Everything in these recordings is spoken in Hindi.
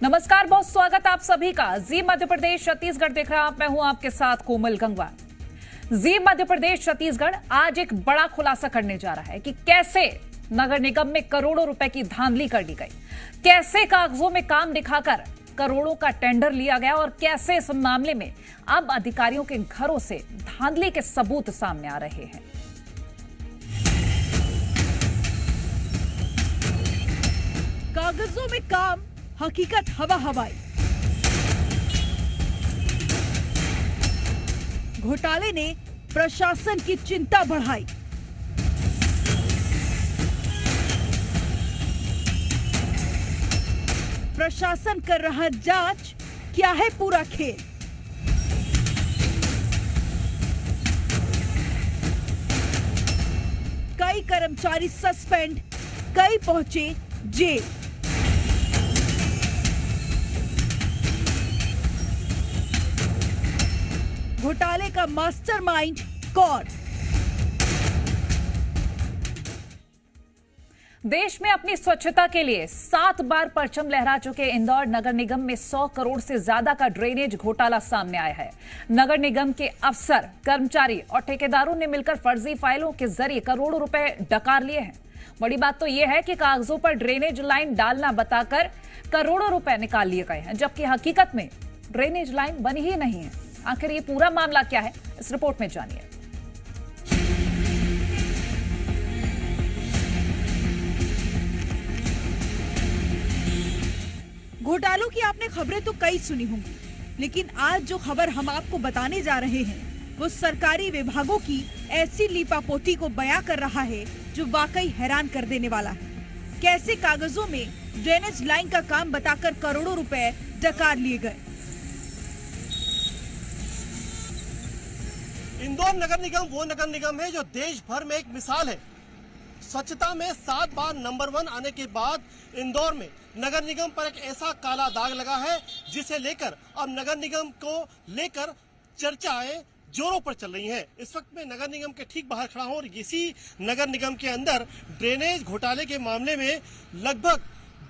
नमस्कार, बहुत स्वागत आप सभी का। जी मध्य प्रदेश छत्तीसगढ़ देख रहा मैं हूं आपके साथ कोमल गंगवार। जी मध्य प्रदेश छत्तीसगढ़ आज एक बड़ा खुलासा करने जा रहा है कि कैसे नगर निगम में करोड़ों रुपए की धांधली कर ली गई, कैसे कागजों में काम दिखाकर करोड़ों का टेंडर लिया गया और कैसे इस मामले में अब अधिकारियों के घरों से धांधली के सबूत सामने आ रहे हैं। कागजों में काम, हकीकत हवा हवाई। घोटाले ने प्रशासन की चिंता बढ़ाई। प्रशासन कर रहा जांच, क्या है पूरा खेल। कई कर्मचारी सस्पेंड, कई पहुंचे जेल। घोटाले का मास्टरमाइंड कौन? देश में अपनी स्वच्छता के लिए 7 बार परचम लहरा चुके इंदौर नगर निगम में 100 करोड़ से ज्यादा का ड्रेनेज घोटाला सामने आया है। नगर निगम के अफसर, कर्मचारी और ठेकेदारों ने मिलकर फर्जी फाइलों के जरिए करोड़ों रुपए डकार लिए हैं। बड़ी बात तो यह है कि कागजों पर ड्रेनेज लाइन डालना बताकर करोड़ों रुपए निकाल लिए गए हैं, जबकि हकीकत में ड्रेनेज लाइन बनी ही नहीं है। आखिर ये पूरा मामला क्या है, इस रिपोर्ट में जानिए। घोटालों की आपने खबरें तो कई सुनी होंगी, लेकिन आज जो खबर हम आपको बताने जा रहे हैं वो सरकारी विभागों की ऐसी लीपापोती को बयां कर रहा है जो वाकई हैरान कर देने वाला है। कैसे कागजों में ड्रेनेज लाइन का काम बताकर करोड़ों रुपए डकार लिए गए। इंदौर नगर निगम वो नगर निगम है जो देश भर में एक मिसाल है। स्वच्छता में 7 बार नंबर 1 आने के बाद इंदौर में नगर निगम पर एक ऐसा काला दाग लगा है जिसे लेकर अब नगर निगम को लेकर चर्चाएं जोरों पर चल रही हैं। इस वक्त मैं नगर निगम के ठीक बाहर खड़ा हूं और इसी नगर निगम के अंदर ड्रेनेज घोटाले के मामले में लगभग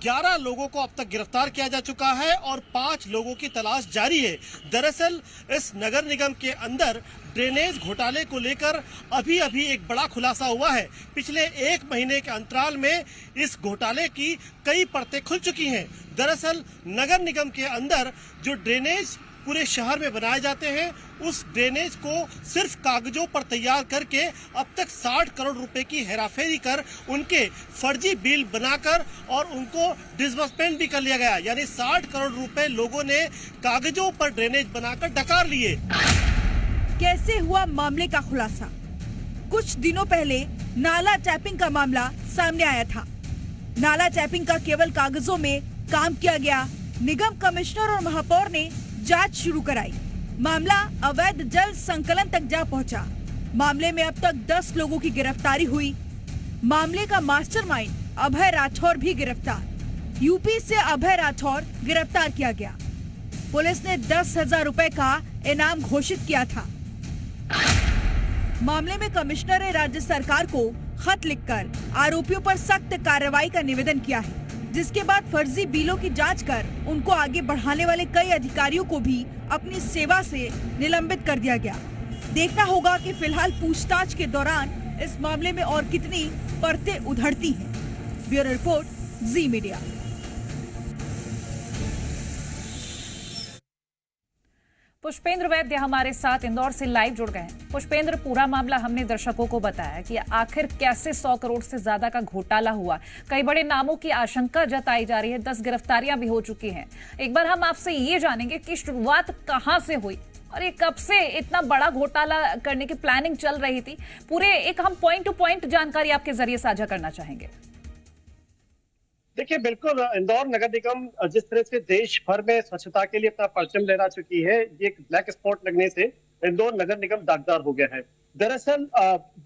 11 लोगों को अब तक गिरफ्तार किया जा चुका है और 5 लोगों की तलाश जारी है। दरअसल इस नगर निगम के अंदर ड्रेनेज घोटाले को लेकर अभी एक बड़ा खुलासा हुआ है। पिछले 1 महीने के अंतराल में इस घोटाले की कई परतें खुल चुकी हैं। दरअसल नगर निगम के अंदर जो ड्रेनेज पूरे शहर में बनाए जाते हैं, उस ड्रेनेज को सिर्फ कागजों पर तैयार करके अब तक 60 करोड़ रुपए की हेराफेरी कर उनके फर्जी बिल बनाकर और उनको डिसबर्समेंट भी कर लिया गया। यानी 60 करोड़ रुपए लोगों ने कागजों पर ड्रेनेज बनाकर डकार लिए। कैसे हुआ मामले का खुलासा? कुछ दिनों पहले नाला टैपिंग का मामला सामने आया था। नाला टैपिंग का केवल कागजों में काम किया गया। निगम कमिश्नर और महापौर ने जांच शुरू कराई। मामला अवैध जल संकलन तक जा पहुंचा। मामले में अब तक 10 लोगों की गिरफ्तारी हुई। मामले का मास्टरमाइंड अभय राठौर भी गिरफ्तार। यूपी से अभय राठौर गिरफ्तार किया गया। पुलिस ने 10,000 रुपए का इनाम घोषित किया था। मामले में कमिश्नर ने राज्य सरकार को खत लिखकर आरोपियों पर सख्त कार्रवाई का निवेदन किया है, जिसके बाद फर्जी बिलों की जांच कर उनको आगे बढ़ाने वाले कई अधिकारियों को भी अपनी सेवा से निलंबित कर दिया गया। देखना होगा कि फिलहाल पूछताछ के दौरान इस मामले में और कितनी परतें उधड़ती हैं। ब्यूरो रिपोर्ट, जी मीडिया। पुष्पेंद्र वैद्य हमारे साथ इंदौर से लाइव जुड़ गए हैं। पुष्पेंद्र, पूरा मामला हमने दर्शकों को बताया कि आखिर कैसे 100 करोड़ से ज्यादा का घोटाला हुआ। कई बड़े नामों की आशंका जताई जा रही है, 10 गिरफ्तारियां भी हो चुकी हैं। एक बार हम आपसे ये जानेंगे कि शुरुआत कहां से हुई और ये कब से इतना बड़ा घोटाला करने की प्लानिंग चल रही थी। पूरे एक हम पॉइंट टू पॉइंट जानकारी आपके जरिए साझा करना चाहेंगे। देखिए, बिल्कुल इंदौर नगर निगम जिस तरह से देश भर में स्वच्छता के लिए अपना परचम लहरा चुकी है, ये एक ब्लैक स्पॉट लगने से इंदौर नगर निगम दागदार हो गया है। दरअसल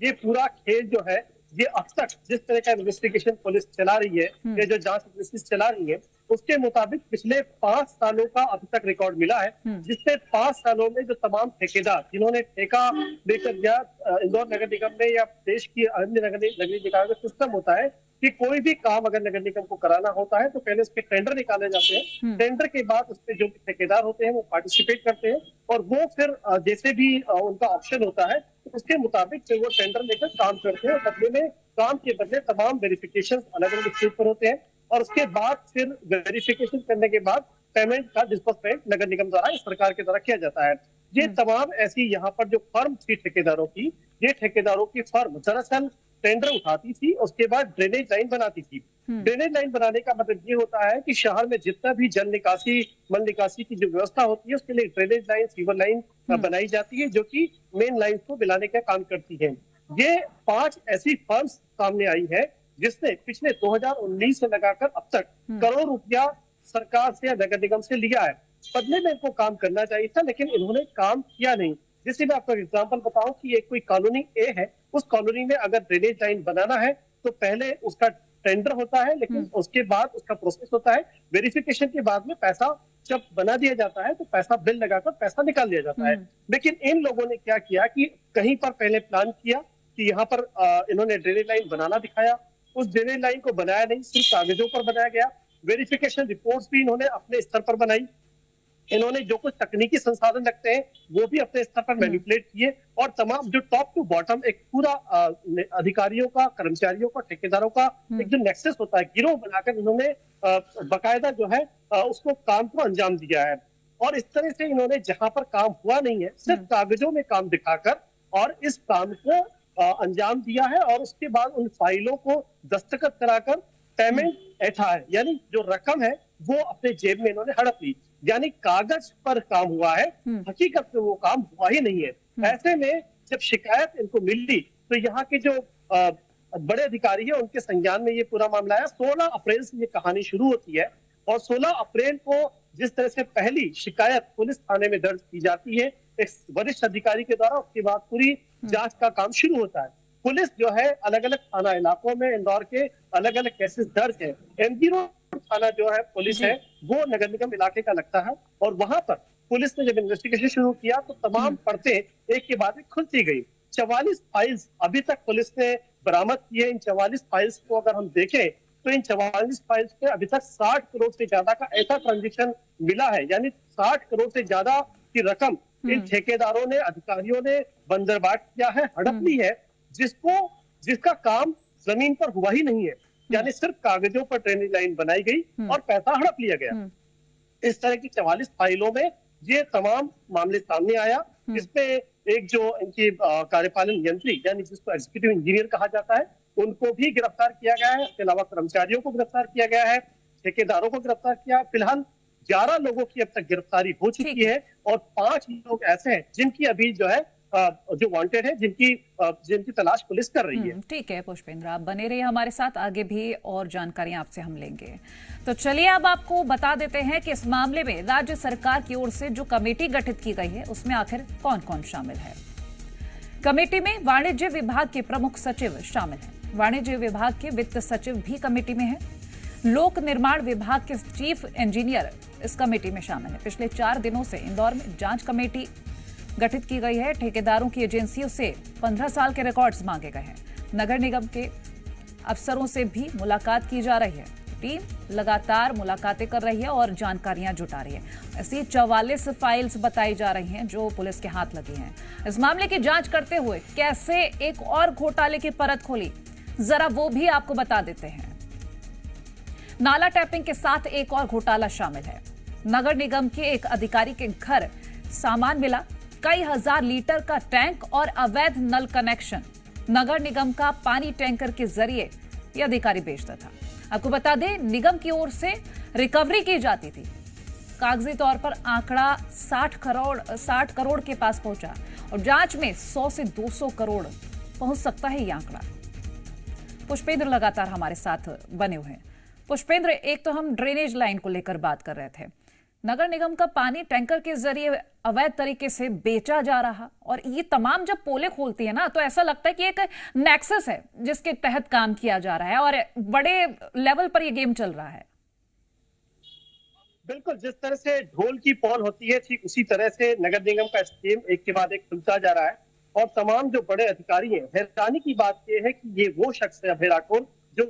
ये पूरा खेल जो है ये अब तक जिस तरह का इन्वेस्टिगेशन पुलिस चला रही है या जो जांच एजेंसीज चला रही है, उसके मुताबिक पिछले 5 सालों का अभी तक रिकॉर्ड मिला है, जिससे 5 सालों में जो तमाम ठेकेदार जिन्होंने ठेका लेकर गया इंदौर नगर निगम में या देश की अन्य नगरीय निकायों में, सिस्टम होता है कि कोई भी काम अगर नगर निगम को कराना होता है तो पहले उसके टेंडर निकाले जाते हैं। टेंडर के बाद उसमें जो ठेकेदार होते हैं वो पार्टिसिपेट करते हैं और वो फिर जैसे भी उनका ऑप्शन होता है उसके मुताबिक फिर वो टेंडर लेकर काम करते हैं। बदले में काम के बदले तमाम वेरिफिकेशन अलग अलग स्टेज पर होते हैं और उसके बाद फिर वेरिफिकेशन करने के बाद पेमेंट का डिस्बर्समेंट नगर निगम द्वारा, इस सरकार के द्वारा किया जाता है। ये तमाम ऐसी यहाँ पर जो फर्म थी ठेकेदारों की, ये ठेकेदारों की फर्म दरअसल टेंडर उठाती थी, उसके बाद ड्रेनेज लाइन बनाती थी। ड्रेनेज लाइन बनाने का मतलब ये होता है कि शहर में जितना भी जल निकासी मल निकासी की जो व्यवस्था होती है उसके लिए ड्रेनेज लाइन, सीवर लाइन बनाई जाती है जो कि मेन लाइन को मिलाने का काम करती है। ये 5 ऐसी फर्म्स सामने आई है जिसने पिछले 2019 से लगाकर अब तक करोड़ रुपया सरकार से या नगर निगम से लिया है। बदले में इनको काम करना चाहिए था, लेकिन इन्होंने काम किया नहीं। जैसे मैं आपको एग्जांपल बताऊं कि एक कोई कॉलोनी ए है, उस कॉलोनी में अगर ड्रेनेज लाइन बनाना है तो पहले उसका टेंडर होता है, लेकिन उसके बाद उसका प्रोसेस होता है। वेरिफिकेशन के बाद में पैसा जब बना दिया जाता है तो पैसा बिल लगाकर पैसा निकाल दिया जाता है। लेकिन इन लोगों ने क्या किया कि कहीं पर पहले प्लान किया कि यहाँ पर इन्होंने ड्रेनेज लाइन बनाना दिखाया, उस ड्रेनेज लाइन को बनाया नहीं, सिर्फ कागजों पर बनाया गया। वेरिफिकेशन रिपोर्ट्स भी इन्होंने अपने स्तर पर बनाई। इन्होंने जो कुछ तकनीकी संसाधन लगते हैं वो भी अपने स्तर पर मैनिपुलेट किए और तमाम जो टॉप टू बॉटम एक पूरा अधिकारियों का, कर्मचारियों का, ठेकेदारों का एक जो नेक्सस होता है, गिरोह बनाकर इन्होंने बकायदा जो है उसको काम को अंजाम दिया है। और इस तरह से इन्होंने जहां पर काम हुआ नहीं है, सिर्फ कागजों में काम दिखाकर और इस काम को अंजाम दिया है और उसके बाद उन फाइलों को दस्तखत कराकर पेमेंट ऐठा है, यानी जो रकम है वो अपने जेब में इन्होंने हड़प ली। यानी कागज पर काम हुआ है, हकीकत में वो काम हुआ ही नहीं है। ऐसे में जब शिकायत इनको मिली तो यहाँ के जो बड़े अधिकारी है उनके संज्ञान में ये पूरा मामला है। 16 अप्रैल से ये कहानी शुरू होती है और 16 अप्रैल को जिस तरह से पहली शिकायत पुलिस थाने में दर्ज की जाती है एक वरिष्ठ अधिकारी के द्वारा, उसके बाद पूरी जांच का काम शुरू होता है। पुलिस जो है अलग अलग थाना इलाकों में इंदौर के अलग अलग केसेस दर्ज है। एमजी रोड थाना जो है पुलिस है वो नगर निगम इलाके का लगता है और वहां पर पुलिस ने जब इन्वेस्टिगेशन शुरू किया तो तमाम परतें एक के बाद एक खुलती गई। 44 फाइल्स अभी तक पुलिस ने बरामद की है। इन 44 फाइल्स को अगर हम देखें तो इन 44 फाइल्स पे अभी तक 60 करोड़ से ज्यादा का ऐसा ट्रांजेक्शन मिला है, यानी 60 करोड़ से ज्यादा की रकम इन ठेकेदारों ने, अधिकारियों ने बंदरबाट किया है, हड़प ली है, जिसका काम जमीन पर हुआ ही नहीं है। यानी सिर्फ कागजों पर ड्रेनेज लाइन बनाई गई और पैसा हड़प लिया गया। इस तरह की 44 फाइलों में ये तमाम मामले सामने आया। इसमें एक जो इनकी कार्यपालन यंत्री यानी जिसको एग्जीक्यूटिव इंजीनियर कहा जाता है उनको भी गिरफ्तार किया गया है। इसके अलावा कर्मचारियों को गिरफ्तार किया गया है, ठेकेदारों को गिरफ्तार किया है। फिलहाल 11 लोगों की अब तक गिरफ्तारी हो चुकी है और 5 लोग ऐसे हैं जिनकी अभी जो है जो वांटेड है, जिनकी तलाश पुलिस कर रही है। ठीक है पुष्पेंद्र, आप बने रहिए हमारे साथ, आगे भी और जानकारियां आपसे हम लेंगे। तो चलिए अब आपको बता देते हैं कि इस मामले में राज्य सरकार की ओर से जो कमेटी गठित की गई है उसमें आखिर कौन कौन शामिल है। कमेटी में वाणिज्य विभाग के प्रमुख सचिव शामिल हैं, वाणिज्य विभाग के वित्त सचिव भी कमेटी में है, लोक निर्माण विभाग के चीफ इंजीनियर इस कमेटी में शामिल है। पिछले 4 दिनों से इंदौर में जांच कमेटी गठित की गई है। ठेकेदारों की एजेंसियों से 15 साल के रिकॉर्ड्स मांगे गए हैं। नगर निगम के अफसरों से भी मुलाकात की जा रही है। टीम लगातार मुलाकातें कर रही है और जानकारियां जुटा रही है। ऐसी 44 फाइल्स बताई जा रही हैं जो पुलिस के हाथ लगी हैं। इस मामले की जांच करते हुए कैसे एक और घोटाले की परत खोली, जरा वो भी आपको बता देते हैं। नाला टैपिंग के साथ एक और घोटाला शामिल है। नगर निगम के एक अधिकारी के घर सामान मिला, कई हजार लीटर का टैंक और अवैध नल कनेक्शन नगर निगम का पानी टैंकर के जरिए यह अधिकारी बेचता था। आपको बता दें निगम की ओर से रिकवरी की जाती थी। कागजी तौर पर आंकड़ा 60 करोड़ के पास पहुंचा और जांच में 100 से 200 करोड़ पहुंच सकता है यह आंकड़ा। पुष्पेंद्र लगातार हमारे साथ बने हुए हैं। पुष्पेंद्र, एक तो हम ड्रेनेज लाइन को लेकर बात कर रहे थे, नगर निगम का पानी टैंकर के जरिए अवैध तरीके से बेचा जा रहा, और ये तमाम जब पोले खोलती है ना तो ऐसा लगता है कि एक नेक्सस है जिसके तहत काम किया जा रहा है और बड़े लेवल पर ये गेम चल रहा है। बिल्कुल, जिस तरह से ढोल की पॉल होती है ठीक उसी तरह से नगर निगम का स्कीम एक के बाद एक खुलता जा रहा है और तमाम जो बड़े अधिकारी हैं, हैरानी की बात यह है कि ये वो शख्स है अभय राठौर जो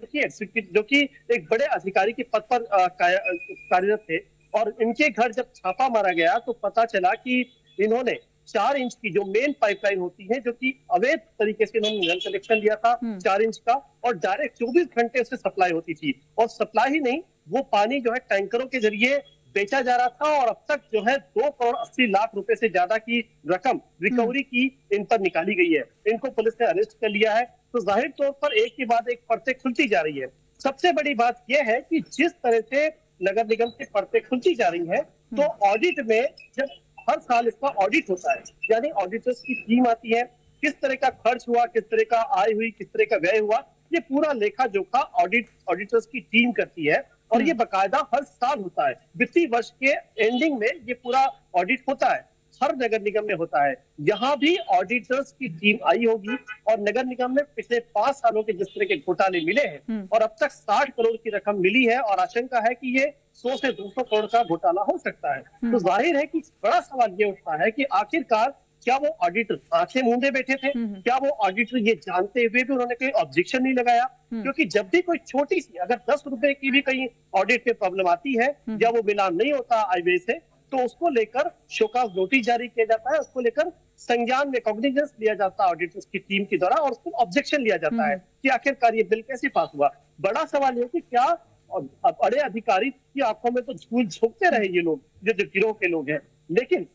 कि एक बड़े अधिकारी के पद पर कार्यरत थे और इनके घर जब छापा मारा गया तो पता चला कि इन्होंने 4 इंच की जो मेन पाइपलाइन होती है, जो कि अवैध तरीके से इन्होंने जल कनेक्शन लिया था 4 इंच का, और डायरेक्ट 24 घंटे उससे सप्लाई होती थी। और सप्लाई ही नहीं, वो पानी जो है टैंकरों के जरिए बेचा जा रहा था और अब तक जो है 2 करोड़ 80 लाख रुपए से ज्यादा की रकम रिकवरी की इन पर निकाली गई है। इनको पुलिस ने अरेस्ट कर लिया है। तो जाहिर तौर पर एक के बाद एक परतें खुलती जा रही है। सबसे बड़ी बात यह है कि जिस तरह से नगर निगम की परतें खुलती जा रही है, तो ऑडिट में जब हर साल इसका ऑडिट होता है, यानी ऑडिटर्स की टीम आती है, किस तरह का खर्च हुआ, किस तरह का आय हुई, किस तरह का व्यय हुआ, ये पूरा लेखा जोखा ऑडिटर्स की टीम करती है और ये बकायदा हर साल होता है। वित्तीय वर्ष के एंडिंग में ये पूरा ऑडिट होता है, हर नगर निगम में होता है। यहाँ भी ऑडिटर्स की टीम आई होगी और नगर निगम में पिछले 5 सालों के जिस तरह के घोटाले मिले हैं और अब तक 60 करोड़ की रकम मिली है और आशंका है कि ये 100 से 200 करोड़ का घोटाला हो सकता है। तो जाहिर है कि बड़ा सवाल ये उठता है कि आखिरकार क्या वो ऑडिटर आंखें मूंदे बैठे थे? क्या वो ऑडिटर ये जानते हुए भी उन्होंने कोई ऑब्जेक्शन नहीं लगाया? क्योंकि जब भी कोई छोटी सी अगर 10 रुपए की भी कहीं ऑडिट में प्रॉब्लम आती है या वो मिलान नहीं होता आयव्यय से, तो उसको लेकर शोकाज नोटिस जारी किया जाता है, उसको लेकर संज्ञान में कॉग्निजेंस लिया जाता है ऑडिटर्स की टीम के द्वारा और उसको ऑब्जेक्शन लिया जाता है कि आखिरकार ये बिल कैसे पास हुआ। बड़ा सवाल ये कि क्या बड़े अधिकारी की आंखों में तो झूल झोंकते रहे ये लोग जो गिरोह के लोग हैं, लेकिन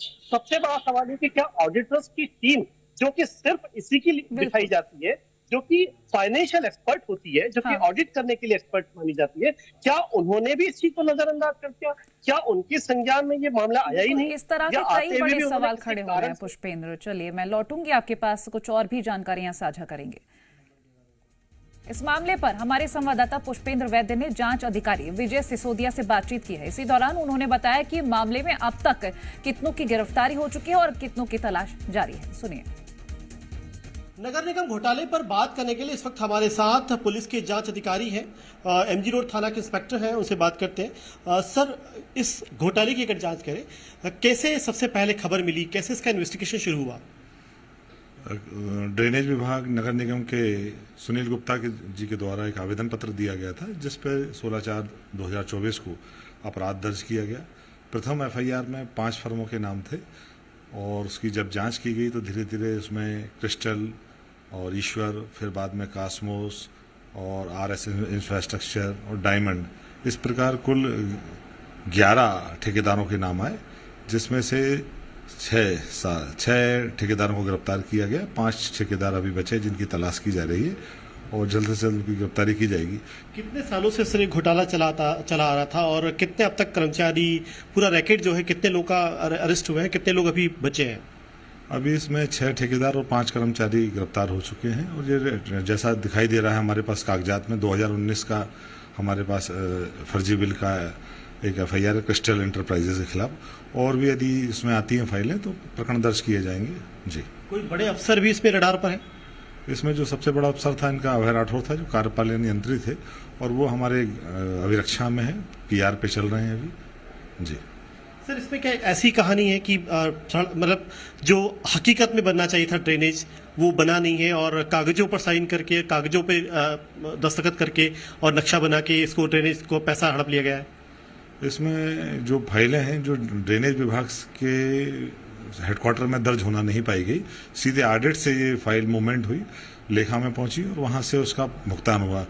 सबसे बड़ा सवाल है कि क्या ऑडिटर्स की टीम जो कि सिर्फ इसी की दिखाई जाती है, जो कि फाइनेंशियल एक्सपर्ट होती है, जो कि ऑडिट करने के लिए एक्सपर्ट मानी जाती है, क्या उन्होंने भी इस चीज को नजरअंदाज कर दिया? क्या उनके संज्ञान में ये मामला आया ही नहीं? इस तरह के कई बड़े सवाल खड़े हो रहे हैं पुष्पेंद्र। चलिए मैं लौटूंगी आपके पास, कुछ और भी जानकारियां साझा करेंगे। इस मामले पर हमारे संवाददाता पुष्पेंद्र वैद्य ने जांच अधिकारी विजय सिसोदिया से बातचीत की है। इसी दौरान उन्होंने बताया कि मामले में अब तक कितनों की गिरफ्तारी हो चुकी है और कितनों की तलाश जारी है। सुनिए। नगर निगम घोटाले पर बात करने के लिए इस वक्त हमारे साथ पुलिस के जांच अधिकारी हैं, एमजी रोड थाना के इंस्पेक्टर हैं, उनसे बात करते हैं। सर, इस घोटाले की अगर जांच करें, कैसे सबसे पहले खबर मिली, कैसे इसका इन्वेस्टिगेशन शुरू हुआ? ड्रेनेज विभाग नगर निगम के सुनील गुप्ता जी के द्वारा एक आवेदन पत्र दिया गया था जिस पर 16/4/2024 को अपराध दर्ज किया गया। प्रथम एफआईआर में 5 फर्मों के नाम थे और उसकी जब जांच की गई तो धीरे धीरे उसमें क्रिस्टल और ईश्वर, फिर बाद में कास्मोस और आरएस इंफ्रास्ट्रक्चर और डायमंड, इस प्रकार कुल 11 ठेकेदारों के नाम आए, जिसमें से 6 ठेकेदारों को गिरफ्तार किया गया। 5 ठेकेदार अभी बचे जिनकी तलाश की जा रही है और जल्द से जल्द उनकी गिरफ्तारी की जाएगी। कितने सालों से सर घोटाला चला आ रहा था और कितने अब तक कर्मचारी, पूरा रैकेट जो है, कितने लोग का अरेस्ट हुए हैं, कितने लोग अभी बचे हैं? अभी इसमें 6 ठेकेदार और 5 कर्मचारी गिरफ्तार हो चुके हैं और ये जैसा दिखाई दे रहा है हमारे पास कागजात में 2019 का हमारे पास फर्जी बिल का एक एफआईआर क्रिस्टल एंटरप्राइजेज के खिलाफ, और भी यदि इसमें आती हैं फाइलें तो प्रकरण दर्ज किए जाएंगे। जी, कोई बड़े अफसर भी इसमें रडार पर है? इसमें जो सबसे बड़ा अफसर था इनका अभय राठौर था, जो कार्यपालन यंत्री थे और वो हमारे अभिरक्षा में है, पीआर पे चल रहे हैं अभी। जी सर, इसमें क्या ऐसी कहानी है कि मतलब जो हकीकत में बनना चाहिए था ड्रेनेज, वो बना नहीं है और कागजों पर साइन करके, कागजों पे दस्तखत करके और नक्शा बना के इसको ड्रेनेज को पैसा हड़प लिया गया है? इसमें जो फाइलें हैं जो ड्रेनेज विभाग के हेडक्वार्टर में दर्ज होना नहीं पाई गई, सीधे ऑडिट से ये फाइल मूवमेंट हुई, लेखा में पहुंची और वहां से उसका भुगतान हुआ।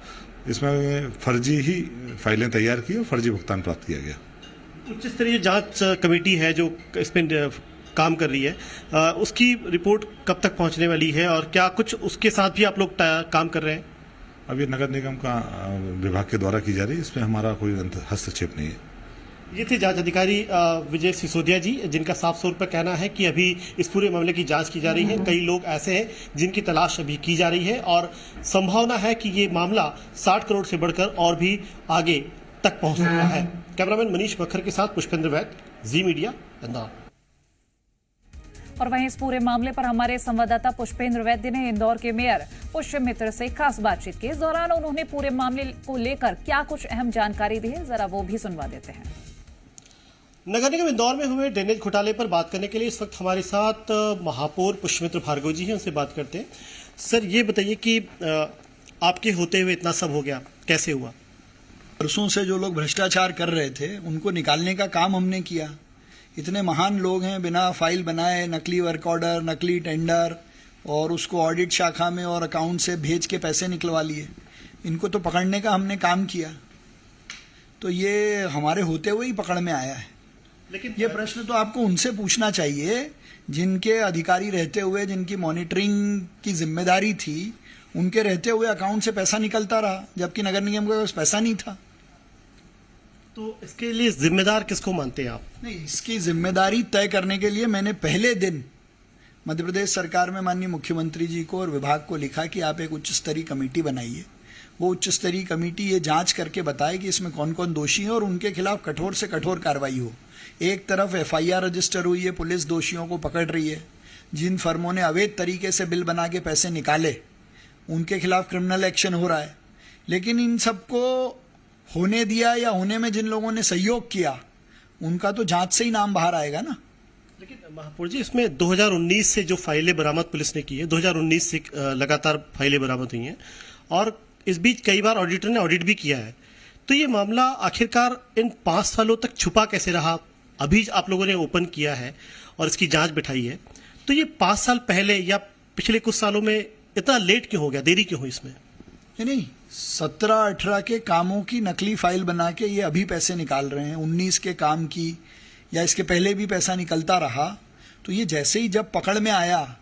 इसमें फर्जी ही फाइलें तैयार की और फर्जी भुगतान प्राप्त किया गया। उच्च स्तरीय जांच कमेटी है जो इसमें काम कर रही है, उसकी रिपोर्ट कब तक पहुंचने वाली है और क्या कुछ उसके साथ भी आप लोग काम कर रहे हैं? अभी नगर निगम का विभाग के द्वारा की जा रही है, इसमें हमारा कोई हस्तक्षेप नहीं है। ये थे जांच अधिकारी विजय सिसोदिया जी, जिनका साफ तौर पर कहना है कि अभी इस पूरे मामले की जांच की जा रही है। कई लोग ऐसे हैं जिनकी तलाश अभी की जा रही है और संभावना है कि ये मामला 60 करोड़ से बढ़कर और भी आगे तक पहुंच सकता है। कैमरामैन मनीष बखर के साथ पुष्पेंद्र वैद, जी मीडिया, इंदौर। और वहीं इस पूरे मामले पर हमारे संवाददाता पुष्पेंद्र वैद्य ने इंदौर के मेयर पुष्य मित्र से खास बातचीत की। इस दौरान उन्होंने पूरे मामले को लेकर क्या कुछ अहम जानकारी दी है, जरा वो भी सुनवा देते हैं। नगर निगम इंदौर में हुए ड्रेनेज घोटाले पर बात करने के लिए इस वक्त हमारे साथ महापौर पुष्यमित्र भार्गव जी हैं, उनसे बात करते हैं। सर, ये बताइए कि आपके होते हुए इतना सब हो गया, कैसे हुआ? परसों से जो लोग भ्रष्टाचार कर रहे थे उनको निकालने का काम हमने किया। इतने महान लोग हैं, बिना फाइल बनाए नकली वर्क ऑर्डर, नकली टेंडर और उसको ऑडिट शाखा में और अकाउंट से भेज के पैसे निकलवा लिए। इनको तो पकड़ने का हमने काम किया, तो ये हमारे होते हुए ही पकड़ में आया है। लेकिन ये प्रश्न तो आपको उनसे पूछना चाहिए जिनके अधिकारी रहते हुए, जिनकी मॉनिटरिंग की जिम्मेदारी थी, उनके रहते हुए अकाउंट से पैसा निकलता रहा, जबकि नगर निगम के पास पैसा नहीं था। तो इसके लिए जिम्मेदार किसको मानते हैं आप? नहीं, इसकी जिम्मेदारी तय करने के लिए मैंने पहले दिन मध्य प्रदेश सरकार में माननीय मुख्यमंत्री जी को और विभाग को लिखा कि आप एक उच्च स्तरीय कमेटी बनाइए। वो उच्च स्तरीय कमेटी ये जांच करके बताए कि इसमें कौन कौन दोषी हैं और उनके खिलाफ कठोर से कठोर कार्रवाई हो। एक तरफ FIR रजिस्टर हुई है, पुलिस दोषियों को पकड़ रही है। जिन फर्मों ने अवैध तरीके से बिल बना के पैसे निकाले उनके खिलाफ क्रिमिनल एक्शन हो रहा है। लेकिन इन सबको होने दिया या होने में जिन लोगों ने सहयोग किया उनका तो जांच से ही नाम बाहर आएगा ना। लेकिन महापौर जी, इसमें 2019 से जो फाइलें बरामद पुलिस ने की है, 2019 से लगातार फाइलें बरामद हुई हैं और इस बीच कई बार ऑडिटर ने ऑडिट भी किया है। तो ये मामला आखिरकार इन 5 सालों तक छुपा कैसे रहा? अभी आप लोगों ने ओपन किया है और इसकी जांच बिठाई है, तो ये 5 साल पहले या पिछले कुछ सालों में इतना लेट क्यों हो गया, देरी क्यों हुई इसमें? नहीं, 17-18 के कामों की नकली फाइल बना के ये अभी पैसे निकाल रहे हैं। 19 के काम की या इसके पहले भी पैसा निकलता रहा। तो ये जैसे ही जब पकड़ में आया,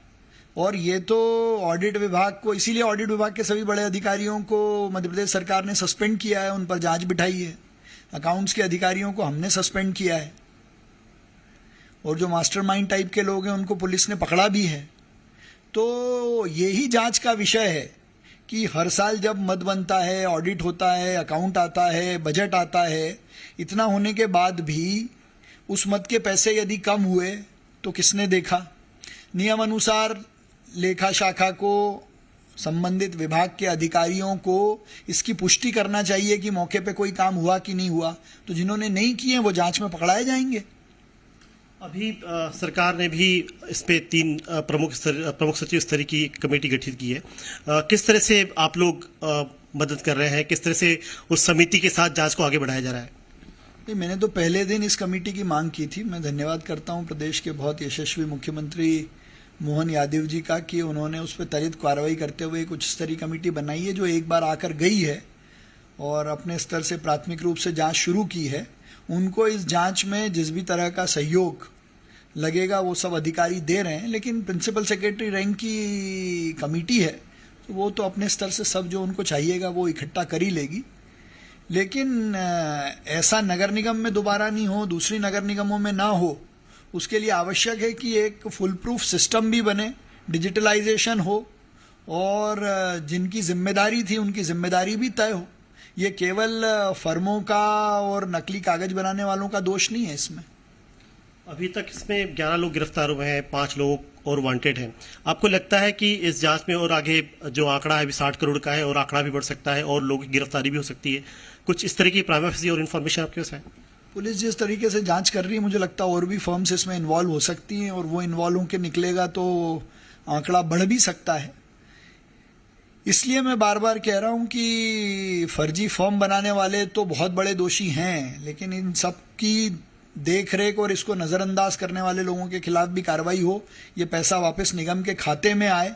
और ये तो ऑडिट विभाग को, इसीलिए ऑडिट विभाग के सभी बड़े अधिकारियों को मध्य प्रदेश सरकार ने सस्पेंड किया है, उन पर जांच बिठाई है। अकाउंट्स के अधिकारियों को हमने सस्पेंड किया है और जो मास्टरमाइंड टाइप के लोग हैं उनको पुलिस ने पकड़ा भी है। तो यही जांच का विषय है कि हर साल जब मद बनता है, ऑडिट होता है, अकाउंट आता है, बजट आता है, इतना होने के बाद भी उस मद के पैसे यदि कम हुए तो किसने देखा? नियम अनुसार लेखा शाखा को, संबंधित विभाग के अधिकारियों को इसकी पुष्टि करना चाहिए कि मौके पे कोई काम हुआ कि नहीं हुआ। तो जिन्होंने नहीं किए वो जांच में पकड़ाए जाएंगे। अभी सरकार ने भी इस पे 3 प्रमुख सचिव स्तरीय की कमेटी गठित की है। किस तरह से आप लोग मदद कर रहे हैं? किस तरह से उस समिति के साथ जांच को आगे बढ़ाया जा रहा है? नहीं, मैंने तो पहले दिन इस कमेटी की मांग की थी। मैं धन्यवाद करता हूं प्रदेश के बहुत यशस्वी मुख्यमंत्री मोहन यादव जी का कि उन्होंने उस पर त्वरित कार्रवाई करते हुए एक उच्च स्तरीय कमेटी बनाई है जो एक बार आकर गई है और अपने स्तर से प्राथमिक रूप से जांच शुरू की है। उनको इस जांच में जिस भी तरह का सहयोग लगेगा वो सब अधिकारी दे रहे हैं। लेकिन प्रिंसिपल सेक्रेटरी रैंक की कमेटी है तो वो तो अपने स्तर से सब जो उनको चाहिएगा वो इकट्ठा कर ही लेगी। लेकिन ऐसा नगर निगम में दोबारा नहीं हो, दूसरी नगर निगमों में ना हो, उसके लिए आवश्यक है कि एक फुल प्रूफ सिस्टम भी बने, डिजिटलाइजेशन हो और जिनकी जिम्मेदारी थी उनकी जिम्मेदारी भी तय हो। ये केवल फर्मों का और नकली कागज बनाने वालों का दोष नहीं है इसमें। अभी तक इसमें 11 लोग गिरफ्तार हुए हैं, 5 लोग और वांटेड हैं। आपको लगता है कि इस जांच में और आगे जो आंकड़ा है अभी 60 करोड़ का है और आंकड़ा भी बढ़ सकता है और लोगों की गिरफ्तारी भी हो सकती है? कुछ इस तरह की प्राइमरी और इन्फॉर्मेशन आपके पास है? पुलिस जिस तरीके से जांच कर रही है मुझे लगता है और भी फर्म्स इसमें इन्वॉल्व हो सकती हैं और वो इन्वॉल्व होकर निकलेगा तो आंकड़ा बढ़ भी सकता है। इसलिए मैं बार बार कह रहा हूं कि फर्जी फॉर्म बनाने वाले तो बहुत बड़े दोषी हैं, लेकिन इन सब की देख रेख और इसको नज़रअंदाज करने वाले लोगों के खिलाफ भी कार्रवाई हो, ये पैसा वापस निगम के खाते में आए,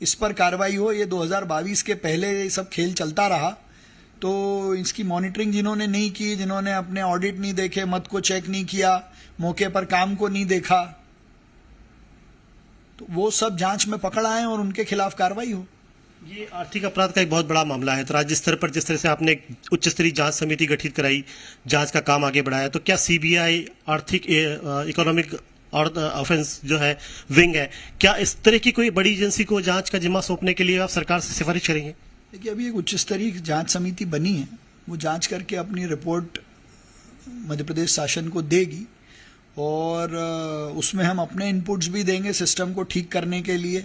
इस पर कार्रवाई हो। ये 2022 के पहले ये सब खेल चलता रहा तो इसकी मॉनिटरिंग जिन्होंने नहीं की, जिन्होंने अपने ऑडिट नहीं देखे, मद को चेक नहीं किया, मौके पर काम को नहीं देखा, तो वो सब जांच में पकड़ आए और उनके खिलाफ कार्रवाई हो। ये आर्थिक अपराध का एक बहुत बड़ा मामला है। तो राज्य स्तर पर जिस तरह से आपने उच्च स्तरीय जांच समिति गठित कराई, जांच का काम आगे बढ़ाया, तो क्या CBI आर्थिक इकोनॉमिक और ऑफेंस जो है विंग है, क्या इस तरह की कोई बड़ी एजेंसी को जांच का जिम्मा सौंपने के लिए आप सरकार से सिफारिश करेंगे? देखिए, अभी एक उच्च स्तरीय जांच समिति बनी है, वो जांच करके अपनी रिपोर्ट मध्य प्रदेश शासन को देगी और उसमें हम अपने इनपुट्स भी देंगे सिस्टम को ठीक करने के लिए।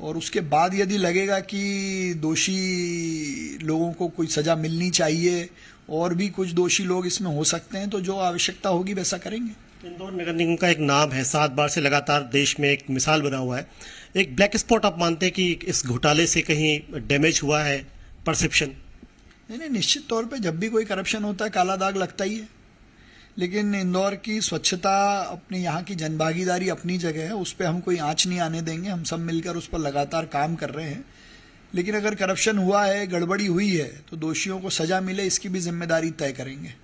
और उसके बाद यदि लगेगा कि दोषी लोगों को कोई सजा मिलनी चाहिए और भी कुछ दोषी लोग इसमें हो सकते हैं, तो जो आवश्यकता होगी वैसा करेंगे। इंदौर नगर निगम का एक नाम है, 7 बार से लगातार देश में एक मिसाल बना हुआ है। एक ब्लैक स्पॉट आप मानते हैं कि इस घोटाले से कहीं डैमेज हुआ है परसेप्शन? नहीं, निश्चित तौर पे जब भी कोई करप्शन होता है काला दाग लगता ही है, लेकिन इंदौर की स्वच्छता, अपने यहाँ की जनभागीदारी अपनी जगह है, उस पर हम कोई आंच नहीं आने देंगे। हम सब मिलकर उस पर लगातार काम कर रहे हैं। लेकिन अगर करप्शन हुआ है, गड़बड़ी हुई है, तो दोषियों को सजा मिले, इसकी भी जिम्मेदारी तय करेंगे।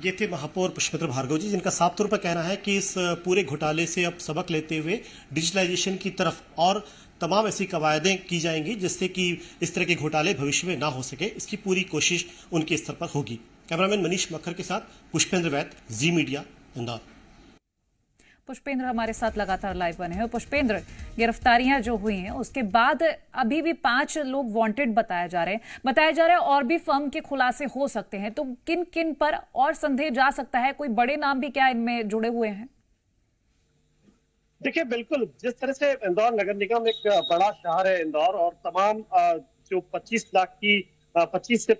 ये थे महापौर पुष्पेंद्र भार्गव जी, जिनका साफ तौर पर कहना है कि इस पूरे घोटाले से अब सबक लेते हुए डिजिटलाइजेशन की तरफ और तमाम ऐसी कवायदें की जाएंगी जिससे कि इस तरह के घोटाले भविष्य में ना हो सके, इसकी पूरी कोशिश उनके स्तर पर होगी। कैमरामैन मनीष मक्खर के साथ पुष्पेंद्र वैद, जी मीडिया, इंदौर। पुष्पेंद्र हमारे साथ लगातार लाइव बने हैं। पुष्पेंद्र, गिरफ्तारियां जो हुई हैं उसके बाद अभी भी 5 लोग वांटेड बताए जा रहे हैं और भी फर्म के खुलासे हो सकते हैं, तो किन किन पर और संदेह जा सकता है? कोई बड़े नाम भी क्या इनमें जुड़े हुए हैं? देखिए, बिल्कुल जिस तरह से इंदौर नगर निगम एक बड़ा शहर है इंदौर, और तमाम जो 25 से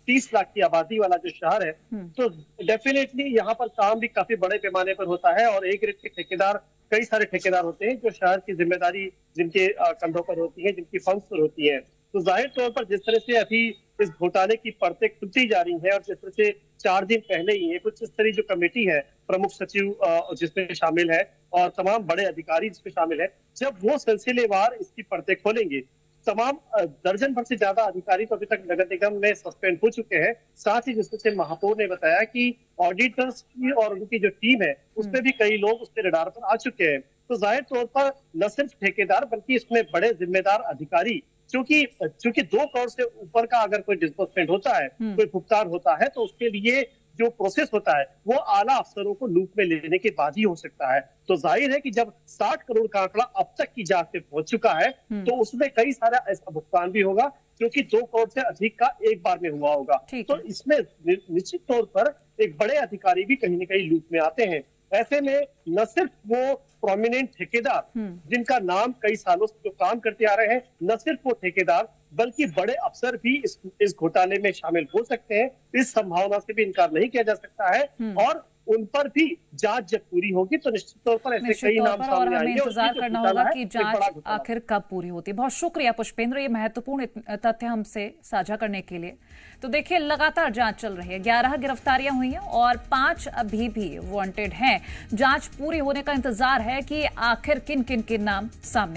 30 लाख की आबादी वाला जो शहर है, तो डेफिनेटली यहाँ पर काम भी काफी बड़े पैमाने पर होता है और एक रेट के ठेकेदार, कई सारे ठेकेदार होते हैं जो शहर की जिम्मेदारी जिनके कंधों पर होती है, जिनकी फंड्स पर होती है। तो जाहिर तौर पर जिस तरह से अभी इस घोटाले की परतें खुलती जा रही है और जिस तरह से 4 दिन पहले ही एक उच्च स्तरीय जो कमेटी है, प्रमुख सचिव जिसमें शामिल है और तमाम बड़े अधिकारी जिसमें शामिल है, जब वो सिलसिलेवार इसकी परतें खोलेंगे, तमाम दर्जन भर से ज्यादा अधिकारी तो अभी तक नगर निगम में सस्पेंड हो चुके हैं। साथ ही जिस तरह से महापौर ने बताया कि ऑडिटर्स की और उनकी जो टीम है उसमें भी कई लोग उसके रडार पर आ चुके हैं। तो जाहिर तौर पर न सिर्फ ठेकेदार बल्कि इसमें बड़े जिम्मेदार अधिकारी, चूंकि 2 करोड़ से ऊपर का अगर कोई डिस्बर्समेंट होता है, कोई भुगतान होता है, तो उसके लिए जो प्रोसेस होता है वो आला अफसरों को लूप में लेने के बाद ही हो सकता है। तो जाहिर है कि जब 60 करोड़ का आंकड़ा अब तक की जांच में पहुंच चुका है, तो उसमें कई सारा ऐसा भुगतान भी होगा क्योंकि 2 करोड़ से अधिक का एक बार में हुआ होगा। तो इसमें निश्चित तौर पर एक बड़े अधिकारी भी कहीं न कहीं लूप में आते हैं। ऐसे में न सिर्फ वो प्रोमिनेंट ठेकेदार जिनका नाम कई सालों से जो काम करते आ रहे हैं, न सिर्फ वो ठेकेदार बल्कि बड़े अफसर भी इस घोटाले में शामिल हो सकते हैं। इस संभावना से भी इनकार नहीं किया जा सकता है और उन पर भी जांच जब पूरी होगी तो निश्चित तौर पर ऐसे कई नाम सामने आएंगे। इंतजार करना होगा कि जांच आखिर कब पूरी होती है। बहुत शुक्रिया पुष्पेंद्र, ये महत्वपूर्ण तथ्य हमसे साझा करने के लिए। तो देखिए, लगातार जांच चल रही है, 11 गिरफ्तारियां हुई हैं और 5 अभी भी वांटेड हैं। जांच पूरी होने का इंतजार है कि आखिर किन किन के नाम सामने